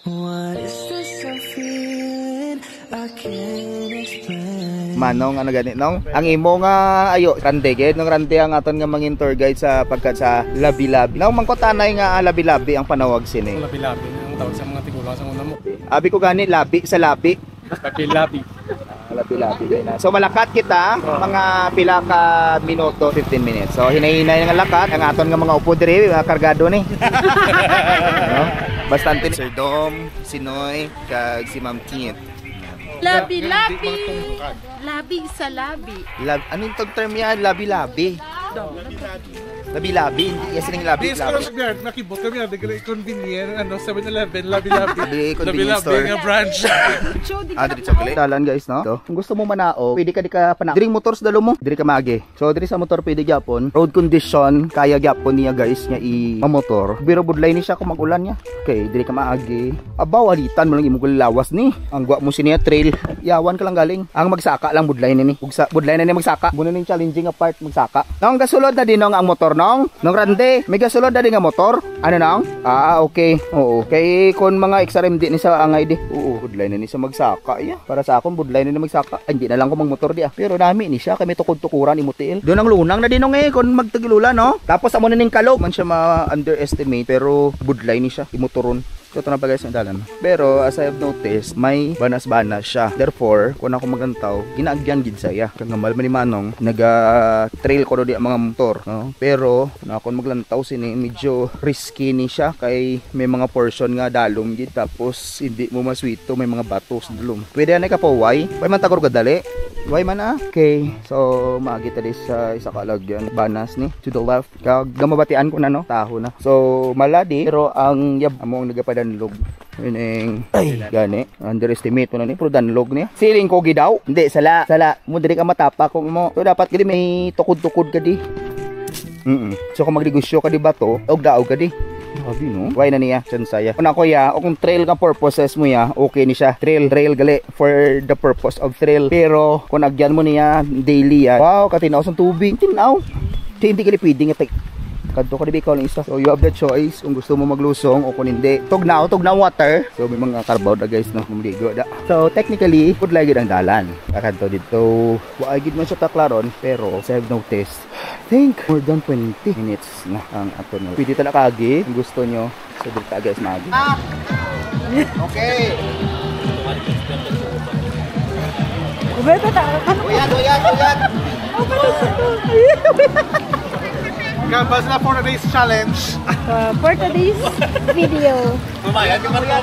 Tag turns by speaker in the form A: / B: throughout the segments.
A: What is this I'm feeling? I can't explain.
B: Manong ano gani nong ang imo nga ayo rande gid nung rande ang aton nga mangin tour guide sa pagkat sa labi-labi. Nang mangkotanay nga labi-labi ang panawag sini.
C: Labi-labi ang tawag sa mga tigulang sa una mo.
B: Abi ko gani labi sa labi.
C: Labi-labi.
B: Labi-labi na. So malakat kita mga pila ka minuto, 15 minutes. So hinay-hinay nga lakat ang aton nga mga upo diri kargado ni. No? Bastante Sir Dom, si Noy, kag si Ma'am Kit.
D: Labi-labi. Labi sa labi.
B: Anong term yan? Labi-labi. Labi-labi, hindi kasi ng labi-labi.
C: Yes, kung nakibot kami na, convenient, 7-Eleven, labi-labi.
B: Convenience store.
C: Labi-labi nga branch.
B: Diri chocolate. Dalan guys, no? So, kung gusto mo manao, pwede ka di ka pana. Diri motors dalo mo, diri ka maagi. So, diri sa motor pwede gyapon. Road condition, kaya gyapon niya guys nga i-motor. Biro budlay ni siya kung mag-ulan niya. Okay, diri ka maagi. Abaw, alitan mo lang imong lawas ni. Ang gwa mo siniya trail. Yawan ka lang galing. Ang magsaka lang budlay ni. Budlay na ni magsaka. Muna ning challenging apart magsaka. Nang gasulod na din nong ang motor nong rande. May gasulod na din nga motor. Ano nong? Okay. Oo. Kay kon mga XRMD ni sa angay di. Oo, budlay na ni sa magsaka. Yeah. Para sa akon budlay na ni magsaka. Ay, hindi na lang ko magmotor di. Pero nami ni siya kami tukod-tukuran imutil. Doon ang lunang na din nong kon magtagilula no. Tapos amo na ning kalog man siya ma-underestimate pero budlay ni siya imotoron. So ito na pa guys ang dalan. Pero as I have noticed, may banas-banas siya. Therefore, kung ako magantaw, ginaagyan gid saya. Kang ngamal man ni Manong, naga-trail ko do di ang mga motor, no? Pero na ako maglantaw sini medyo risky ni siya kay may mga portion nga dalom gid tapos hindi mo maswito may mga bato sa dalom. Pwede na ka po why man tagor gadali. Why man Okay. So maagi ta sa isa ka lagyan banas ni to the left. Kag gamabatian ko na no, taho na. So maladi pero ang yab among nagapadanlog. Ining ay gani underestimate mo na ni pero danlog niya. Siling ko gidaw. Hindi sala. Mo diri ka matapa kung mo. So dapat gid may tukod-tukod ka di. So kung magnegosyo ka di bato, og daog ka di. Grabe no. Why na niya chan saya. Kung ako ya, o kung trail ka purposes mo ya, okay ni siya. Trail gali for the purpose of trail. Pero kung agyan mo niya daily ya. Wow, katinaw sa tubig. Tinaw. Hindi ka pwede nga kadto ka di ng isa. So you have the choice kung gusto mo maglusong o kung hindi. Tugnaw water. So may mga carbound na guys no, maligo da. So technically, good lagi ang dalan. Kadto dito, wa gid man siya taklaron pero I have noticed I think more than 20 minutes na ang ato no. Pwede ta na kagi kung gusto nyo. So dito guys magi. Okay. Uyad.
C: Gambas na for today's challenge.
E: For today's video.
C: Mamayag ka Maria.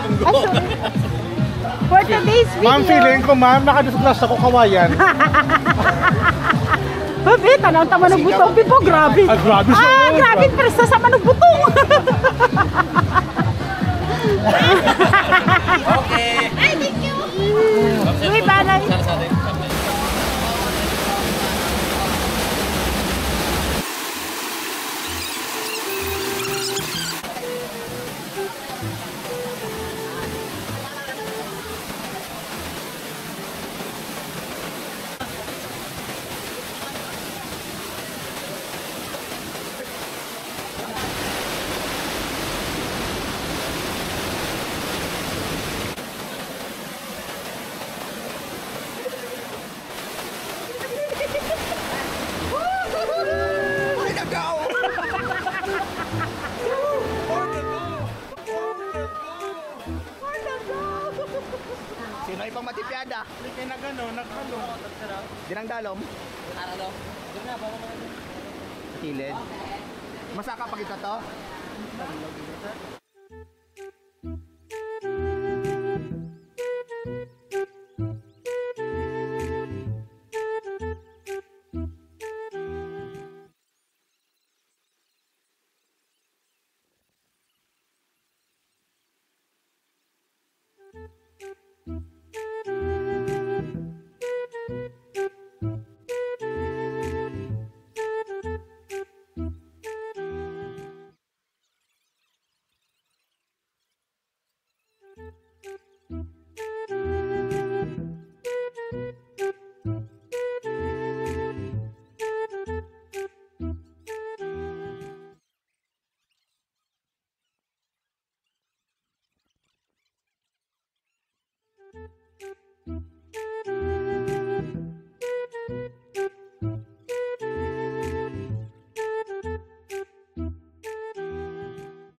E: For today's video.
C: Ma'am, feeling ko ma'am, nakadisglas ako kawayan.
E: Babe, tanaw tama ng butong pipo, grabe.
C: Grabe siya.
E: Grabe, pero sa manong butong.
D: Okay.
E: Ay, thank you. Uy, banay.
B: Sino ay pang matipyada?
C: Hindi kayo nagano.
B: Dinang dalom.
D: Aralo.
B: Kilid. Masaka pag ito to? Bye.